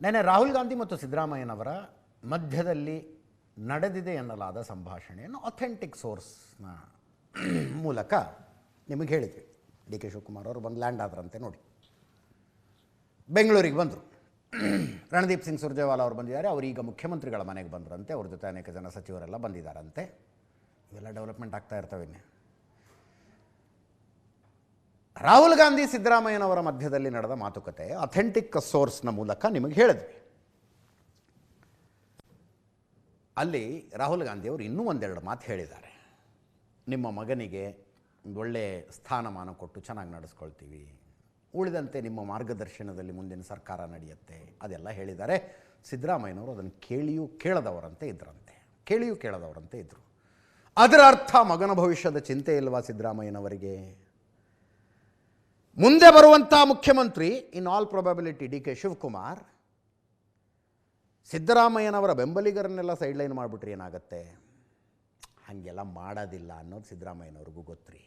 ನೆನ್ನೆ ರಾಹುಲ್ ಗಾಂಧಿ ಮತ್ತು ಸಿದ್ದರಾಮಯ್ಯನವರ ಮಧ್ಯದಲ್ಲಿ ನಡೆದಿದೆ ಎನ್ನಲಾದ ಸಂಭಾಷಣೆಯನ್ನು ಅಥೆಂಟಿಕ್ ಸೋರ್ಸ್ನ ಮೂಲಕ ನಿಮಗೆ ಹೇಳಿದ್ವಿ. ಡಿ ಕೆ ಶಿವಕುಮಾರ್ ಅವರು ಬಂದು ಲ್ಯಾಂಡ್ ಆದ್ರಂತೆ. ನೋಡಿ, ಬೆಂಗಳೂರಿಗೆ ಬಂದರು. ರಣದೀಪ್ ಸಿಂಗ್ ಸುರ್ಜೇವಾಲಾ ಅವರು ಬಂದಿದ್ದಾರೆ. ಅವರು ಈಗ ಮುಖ್ಯಮಂತ್ರಿಗಳ ಮನೆಗೆ ಬಂದರಂತೆ. ಅವ್ರ ಜೊತೆ ಅನೇಕ ಜನ ಸಚಿವರೆಲ್ಲ ಬಂದಿದ್ದಾರಂತೆ. ಇವೆಲ್ಲ ಡೆವಲಪ್ಮೆಂಟ್ ಆಗ್ತಾ ಇರ್ತವೆ. ರಾಹುಲ್ ಗಾಂಧಿ ಸಿದ್ದರಾಮಯ್ಯನವರ ಮಧ್ಯದಲ್ಲಿ ನಡೆದ ಮಾತುಕತೆ ಅಥೆಂಟಿಕ್ ಸೋರ್ಸ್ನ ಮೂಲಕ ನಿಮಗೆ ಹೇಳಿದ್ವಿ. ಅಲ್ಲಿ ರಾಹುಲ್ ಗಾಂಧಿಯವರು ಇನ್ನೂ ಒಂದೆರಡು ಮಾತು ಹೇಳಿದ್ದಾರೆ. ನಿಮ್ಮ ಮಗನಿಗೆ ಒಳ್ಳೆ ಸ್ಥಾನಮಾನ ಕೊಟ್ಟು ಚೆನ್ನಾಗಿ ನಡೆಸ್ಕೊಳ್ತೀವಿ, ಉಳಿದಂತೆ ನಿಮ್ಮ ಮಾರ್ಗದರ್ಶನದಲ್ಲಿ ಮುಂದಿನ ಸರ್ಕಾರ ನಡೆಯುತ್ತೆ, ಅದೆಲ್ಲ ಹೇಳಿದ್ದಾರೆ. ಸಿದ್ದರಾಮಯ್ಯನವರು ಅದನ್ನು ಕೇಳಿಯೂ ಕೇಳದವರಂತೆ ಇದ್ದರು. ಅದರ ಅರ್ಥ ಮಗನ ಭವಿಷ್ಯದ ಚಿಂತೆ ಇಲ್ವಾ ಸಿದ್ದರಾಮಯ್ಯನವರಿಗೆ? ಮುಂದೆ ಬರುವಂಥ ಮುಖ್ಯಮಂತ್ರಿ in all probability D K Shivakumar ಸಿದ್ದರಾಮಯ್ಯನವರ ಬೆಂಬಲಿಗರನ್ನೆಲ್ಲ ಸೈಡ್ಲೈನ್ ಮಾಡಿಬಿಟ್ರೆ ಏನಾಗುತ್ತೆ? ಹಾಗೆಲ್ಲ ಮಾಡೋದಿಲ್ಲ ಅನ್ನೋದು ಸಿದ್ದರಾಮಯ್ಯನವ್ರಿಗೂ ಗೊತ್ತ್ರಿ.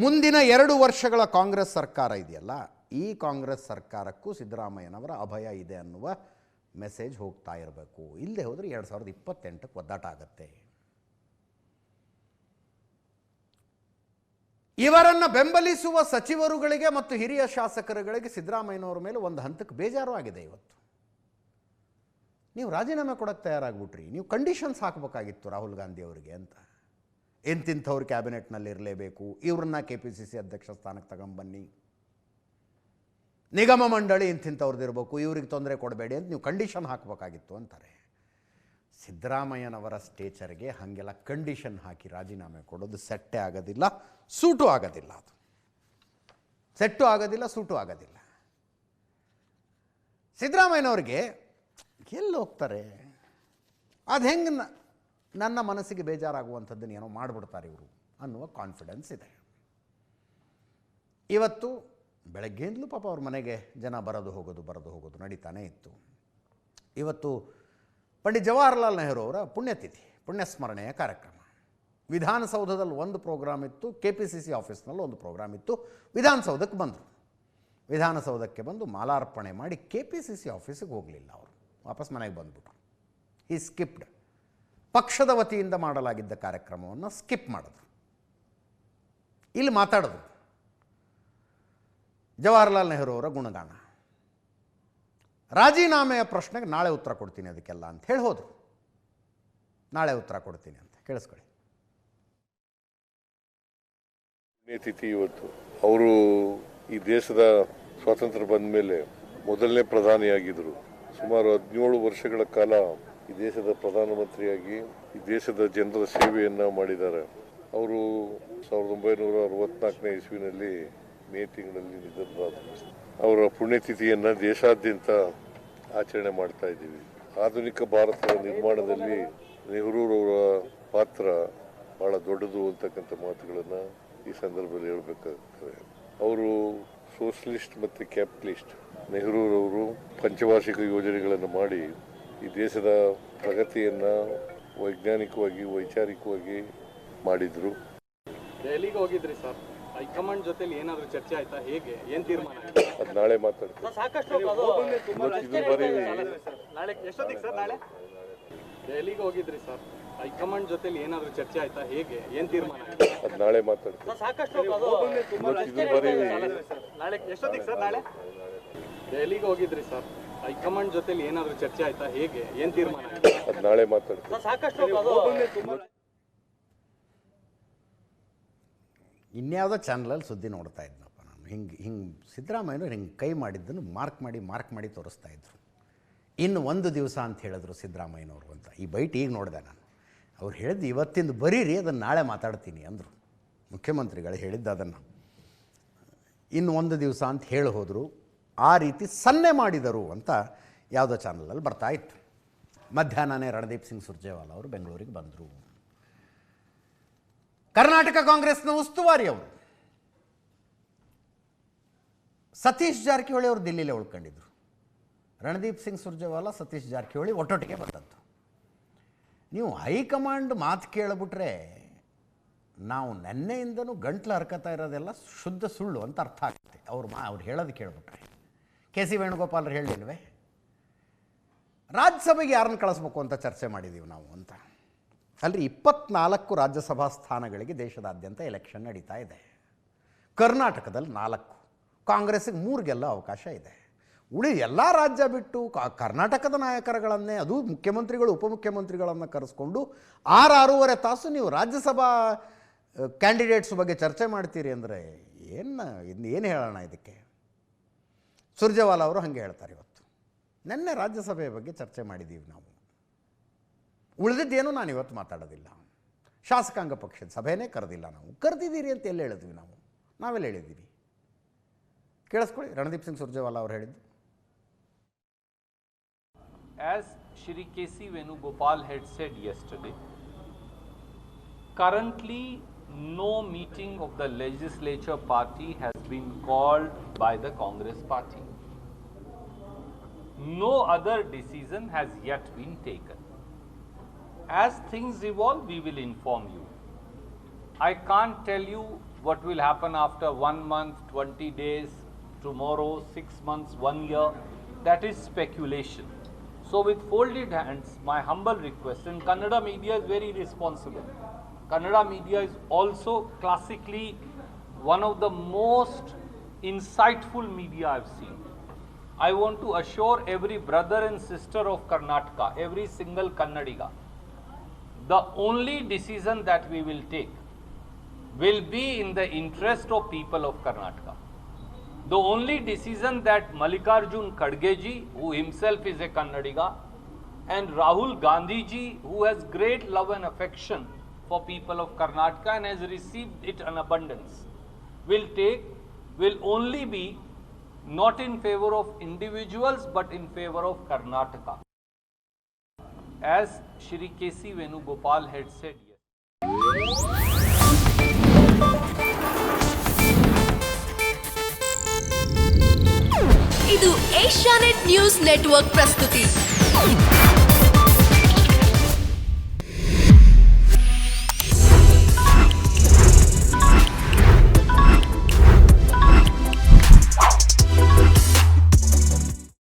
ಮುಂದಿನ 2 ವರ್ಷಗಳ ಕಾಂಗ್ರೆಸ್ ಸರ್ಕಾರ ಇದೆಯಲ್ಲ, ಈ ಕಾಂಗ್ರೆಸ್ ಸರ್ಕಾರಕ್ಕೂ ಸಿದ್ದರಾಮಯ್ಯನವರ ಅಭಯ ಇದೆ ಅನ್ನುವ ಮೆಸೇಜ್ ಹೋಗ್ತಾ ಇರಬೇಕು. ಇಲ್ಲದೆ ಹೋದರೆ 2028ಕ್ಕೆ ಒದ್ದಾಟ ಆಗುತ್ತೆ. ಇವರನ್ನು ಬೆಂಬಲಿಸುವ ಸಚಿವರುಗಳಿಗೆ ಮತ್ತು ಹಿರಿಯ ಶಾಸಕರುಗಳಿಗೆ ಸಿದ್ದರಾಮಯ್ಯನವರ ಮೇಲೆ ಒಂದು ಹಂತಕ್ಕೆ ಬೇಜಾರು ಆಗಿದೆ. ಇವತ್ತು ನೀವು ರಾಜೀನಾಮೆ ಕೊಡೋಕ್ಕೆ ತಯಾರಾಗ್ಬಿಟ್ರಿ. ನೀವು ಕಂಡೀಷನ್ಸ್ ಹಾಕಬೇಕಾಗಿತ್ತು ರಾಹುಲ್ ಗಾಂಧಿ ಅವರಿಗೆ ಅಂತ. ಎಂತಿಂಥವ್ರು ಕ್ಯಾಬಿನೆಟ್ನಲ್ಲಿ ಇರಲೇಬೇಕು, ಇವ್ರನ್ನ KPCC ಅಧ್ಯಕ್ಷ ಸ್ಥಾನಕ್ಕೆ ತಗೊಂಬನ್ನಿ, ನಿಗಮ ಮಂಡಳಿ ಇಂತಿಂಥವ್ರದ್ದು ಇರಬೇಕು, ಇವ್ರಿಗೆ ತೊಂದರೆ ಕೊಡಬೇಡಿ ಅಂತ ನೀವು ಕಂಡೀಷನ್ ಹಾಕಬೇಕಾಗಿತ್ತು ಅಂತಾರೆ. ಸಿದ್ದರಾಮಯ್ಯನವರ ಸ್ಟೇಚರ್ಗೆ ಹಾಗೆಲ್ಲ ಕಂಡೀಷನ್ ಹಾಕಿ ರಾಜೀನಾಮೆ ಕೊಡೋದು ಸೆಟ್ಟೇ ಆಗೋದಿಲ್ಲ, ಸೂಟು ಆಗೋದಿಲ್ಲ. ಅದು ಸೆಟ್ಟು ಆಗೋದಿಲ್ಲ, ಸೂಟು ಆಗೋದಿಲ್ಲ. ಸಿದ್ದರಾಮಯ್ಯನವ್ರಿಗೆ ಎಲ್ಲಿ ಹೋಗ್ತಾರೆ? ಅದು ಹೆಂಗೆ ನನ್ನ ಮನಸ್ಸಿಗೆ ಬೇಜಾರಾಗುವಂಥದ್ದನ್ನು ಏನೋ ಮಾಡಿಬಿಡ್ತಾರೆ ಇವರು ಅನ್ನುವ ಕಾನ್ಫಿಡೆನ್ಸ್ ಇದೆ. ಇವತ್ತು ಬೆಳಗ್ಗೆಯಿಂದಲೂ ಪಾಪ ಅವ್ರ ಮನೆಗೆ ಜನ ಬರೋದು ಹೋಗೋದು ನಡೀತಾನೇ ಇತ್ತು. ಇವತ್ತು ಪಂಡಿತ್ ಜವಾಹರ್ಲಾಲ್ ನೆಹರು ಅವರ ಪುಣ್ಯತಿಥಿ, ಪುಣ್ಯಸ್ಮರಣೆಯ ಕಾರ್ಯಕ್ರಮ. ವಿಧಾನಸೌಧದಲ್ಲಿ ಒಂದು ಪ್ರೋಗ್ರಾಮ್ ಇತ್ತು, KPCC ಆಫೀಸ್ನಲ್ಲಿ ಒಂದು ಪ್ರೋಗ್ರಾಮ್ ಇತ್ತು. ವಿಧಾನಸೌಧಕ್ಕೆ ಬಂದರು. ವಿಧಾನಸೌಧಕ್ಕೆ ಬಂದು ಮಾಲಾರ್ಪಣೆ ಮಾಡಿ KPCC ಆಫೀಸಿಗೆ ಹೋಗಲಿಲ್ಲ. ಅವರು ವಾಪಸ್ ಮನೆಗೆ ಬಂದ್ಬಿಟ್ರು. ಈ ಸ್ಕಿಪ್ಡ್ ಪಕ್ಷದ ವತಿಯಿಂದ ಮಾಡಲಾಗಿದ್ದ ಕಾರ್ಯಕ್ರಮವನ್ನು ಸ್ಕಿಪ್ ಮಾಡಿದ್ರು. ಇಲ್ಲಿ ಮಾತಾಡಿದ್ರು. ಜವಾಹರ್ಲಾಲ್ ನೆಹರು ಅವರ ಗುಣಗಾನ, ರಾಜೀನಾಮೆಯ ಪ್ರಶ್ನೆಗೆ ನಾಳೆ ಉತ್ತರ ಕೊಡ್ತೀನಿ ಅದಕ್ಕೆಲ್ಲ ಅಂತ ಹೇಳಿ ಹೋದರು. ನಾಳೆ ಉತ್ತರ ಕೊಡ್ತೀನಿ ಅಂತ ಕೇಳಿಸ್ಕೊಳ್ಳಿ. ಪುಣ್ಯತಿಥಿ ಇವತ್ತು. ಅವರು ಈ ದೇಶದ ಸ್ವಾತಂತ್ರ್ಯ ಬಂದ ಮೇಲೆ ಮೊದಲನೇ ಪ್ರಧಾನಿಯಾಗಿದ್ದರು. ಸುಮಾರು 17 ವರ್ಷಗಳ ಕಾಲ ಈ ದೇಶದ ಪ್ರಧಾನಮಂತ್ರಿಯಾಗಿ ಈ ದೇಶದ ಜನರ ಸೇವೆಯನ್ನು ಮಾಡಿದ್ದಾರೆ. ಅವರು 1964ನೇ ಇಸ್ವಿನಲ್ಲಿ ಮೇ ತಿಂಗಳಲ್ಲಿ ನಿಧನರಾದರು. ಅವರ ಪುಣ್ಯತಿಥಿಯನ್ನು ದೇಶಾದ್ಯಂತ ಆಚರಣೆ ಮಾಡ್ತಾ ಇದ್ದೀವಿ. ಆಧುನಿಕ ಭಾರತದ ನಿರ್ಮಾಣದಲ್ಲಿ ನೆಹರೂರವರ ಪಾತ್ರ ಬಹಳ ದೊಡ್ಡದು ಅಂತಕ್ಕಂಥ ಮಾತುಗಳನ್ನು ಈ ಸಂದರ್ಭದಲ್ಲಿ ಹೇಳಬೇಕಾಗ್ತದೆ. ಅವರು ಸೋಷಲಿಸ್ಟ್ ಮತ್ತು ಕ್ಯಾಪಿಟಲಿಸ್ಟ್. ನೆಹರೂರವರು ಪಂಚವಾರ್ಷಿಕ ಯೋಜನೆಗಳನ್ನು ಮಾಡಿ ಈ ದೇಶದ ಪ್ರಗತಿಯನ್ನು ವೈಜ್ಞಾನಿಕವಾಗಿ ವೈಚಾರಿಕವಾಗಿ ಮಾಡಿದರು. ದೆಹಲಿಗೆ ಹೋಗಿದ್ರಿ ಸರ್, ಹೈಕಮಾಂಡ್ ಜೊತೆಲಿ ಏನಾದರೂ ಚರ್ಚೆ ಆಯ್ತಾ? ಹೇಗೆ, ಏನು ತೀರ್ಮಾನ? ಅದು ನಾಳೆ ಮಾತಾಡ್ತೀವಿ. ನಾಳೆ ಎಷ್ಟೊತ್ತಿಗೆ ಸರ್? ನಾಳೆ ದೆಹಲಿಗೆ ಹೋಗಿದ್ರಿ ಸರ್, ಹೈಕಮಾಂಡ್ ಜೊತೆಲಿ ಏನಾದರೂ ಚರ್ಚೆ ಆಯ್ತಾ? ಹೇಗೆ, ಏನು ತೀರ್ಮಾನ? ಅದು ನಾಳೆ ಮಾತಾಡ್ತೀವಿ. ನಾಳೆ ಎಷ್ಟೊತ್ತಿಗೆ ಸರ್? ನಾಳೆ ದೆಹಲಿಗೆ ಹೋಗಿದ್ರಿ ಸರ್, ಹೈಕಮಾಂಡ್ ಜೊತೆಲಿ ಏನಾದರೂ ಚರ್ಚೆ ಆಯ್ತಾ? ಹೇಗೆ, ಏನು ತೀರ್ಮಾನ? ಅದು ನಾಳೆ ಮಾತಾಡ್ತೀವಿ. ಇನ್ಯಾವುದೋ ಚಾನಲಲ್ಲಿ ಸುದ್ದಿ ನೋಡ್ತಾ ಇದ್ನಪ್ಪ ನಾನು. ಹಿಂಗೆ ಸಿದ್ದರಾಮಯ್ಯನವ್ರು ಹಿಂಗೆ ಕೈ ಮಾಡಿದ್ದನ್ನು ಮಾರ್ಕ್ ಮಾಡಿ ತೋರಿಸ್ತಾ ಇದ್ರು. ಇನ್ನು 1 ದಿವಸ ಅಂತ ಹೇಳಿದ್ರು ಸಿದ್ದರಾಮಯ್ಯನವರು ಅಂತ. ಈ ಬೈಟ್ ಈಗ ನೋಡಿದೆ ನಾನು. ಅವ್ರು ಹೇಳಿದ್ದು ಇವತ್ತಿಂದು ಬರೀರಿ, ಅದನ್ನು ನಾಳೆ ಮಾತಾಡ್ತೀನಿ ಅಂದರು. ಮುಖ್ಯಮಂತ್ರಿಗಳು ಹೇಳಿದ್ದು ಅದನ್ನು ಇನ್ನು 1 ದಿವಸ ಅಂತ ಹೇಳಿ ಹೋದರು. ಆ ರೀತಿ ಸನ್ನೆ ಮಾಡಿದರು ಅಂತ ಯಾವುದೋ ಚಾನಲಲ್ಲಿ ಬರ್ತಾ ಇತ್ತು. ಮಧ್ಯಾಹ್ನನೇ ರಣದೀಪ್ ಸಿಂಗ್ ಸುರ್ಜೇವಾಲಾ ಅವರು ಬೆಂಗಳೂರಿಗೆ ಬಂದರು. ಕರ್ನಾಟಕ ಕಾಂಗ್ರೆಸ್ನ ಉಸ್ತುವಾರಿ ಅವರು ಸತೀಶ್ ಜಾರಕಿಹೊಳಿ ಅವರು ದಿಲ್ಲಿಲೇ ಉಳ್ಕೊಂಡಿದ್ರು. ರಣದೀಪ್ ಸಿಂಗ್ ಸುರ್ಜೇವಾಲಾ, ಸತೀಶ್ ಜಾರಕಿಹೊಳಿ ಒಟ್ಟೊಟ್ಟಿಗೆ ಬಂದದ್ದು. ನೀವು ಹೈಕಮಾಂಡ್ ಮಾತು ಕೇಳಿಬಿಟ್ರೆ ನಾವು ನೆನ್ನೆಯಿಂದನೂ ಗಂಟ್ಲು ಹರ್ಕತಾ ಇರೋದೆಲ್ಲ ಶುದ್ಧ ಸುಳ್ಳು ಅಂತ ಅರ್ಥ ಆಗುತ್ತೆ. ಅವ್ರು ಹೇಳೋದು ಕೇಳಿಬಿಟ್ರೆ ಕೆ ಸಿ ವೇಣುಗೋಪಾಲರು ಹೇಳಿಲ್ವೇ ರಾಜ್ಯಸಭೆಗೆ ಯಾರನ್ನು ಕಳಿಸ್ಬೇಕು ಅಂತ ಚರ್ಚೆ ಮಾಡಿದ್ದೀವಿ ನಾವು ಅಂತ. ಅಲ್ರಿ 24 ರಾಜ್ಯಸಭಾ ಸ್ಥಾನಗಳಿಗೆ ದೇಶದಾದ್ಯಂತ ಎಲೆಕ್ಷನ್ ನಡೀತಾ ಇದೆ. ಕರ್ನಾಟಕದಲ್ಲಿ 4, ಕಾಂಗ್ರೆಸ್ಸಿಗೆ 3 ಗೆಲ್ಲೋ ಅವಕಾಶ ಇದೆ. ಎಲ್ಲ ರಾಜ್ಯ ಬಿಟ್ಟು ಕರ್ನಾಟಕದ ನಾಯಕರುಗಳನ್ನೇ, ಅದು ಮುಖ್ಯಮಂತ್ರಿಗಳು ಉಪಮುಖ್ಯಮಂತ್ರಿಗಳನ್ನು ಕರೆಸ್ಕೊಂಡು 6-6.5 ತಾಸು ನೀವು ರಾಜ್ಯಸಭಾ ಕ್ಯಾಂಡಿಡೇಟ್ಸ್ ಬಗ್ಗೆ ಚರ್ಚೆ ಮಾಡ್ತೀರಿ ಅಂದರೆ ಏನು ಹೇಳೋಣ ಇದಕ್ಕೆ. ಸುರ್ಜೇವಾಲಾ ಅವರು ಹಾಗೆ ಹೇಳ್ತಾರೆ. ಇವತ್ತು ನಿನ್ನೆ ರಾಜ್ಯಸಭೆಯ ಬಗ್ಗೆ ಚರ್ಚೆ ಮಾಡಿದ್ದೀವಿ ನಾವು, ಉಳಿದಿದ್ದೇನು ನಾನು ಇವತ್ತು ಮಾತಾಡೋದಿಲ್ಲ. ಶಾಸಕಾಂಗ ಪಕ್ಷದ ಸಭೆಯೇ ಕರೆದಿಲ್ಲ ನಾವು. ಕರೆದಿದ್ದೀರಿ ಅಂತ ಎಲ್ಲಿ ಹೇಳಿದ್ವಿ ನಾವೆಲ್ಲ ಹೇಳಿದ್ದೀವಿ. ಕೇಳಿಸ್ಕೊಳ್ಳಿ ರಣದೀಪ್ ಸಿಂಗ್ ಸುರ್ಜೇವಾಲಾ ಅವರು ಹೇಳಿದ್ದು. As Shri K.C. Venugopal had said yesterday, currently no meeting of the legislature party has been called by the Congress party. No other decision has yet been taken. As things evolve, we will inform you. I can't tell you what will happen after 1 month, 20 days, tomorrow, 6 months, 1 year. That is speculation. So with folded hands, my humble request, and Kannada media is very responsible. Kannada media is also classically one of the most insightful media I've seen. I want to assure every brother and sister of Karnataka, every single Kannadiga, the only decision that we will take will be in the interest of people of Karnataka. The only decision that Mallikarjun Kharge ji, who himself is a Kannadiga, and Rahul Gandhi ji, who has great love and affection for people of Karnataka and has received it in abundance, will take, will only be not in favor of individuals but in favor of Karnataka. As Shri K.C. Venugopal had said ಇದು Asianet news network ಪ್ರಸ್ತುತಿ.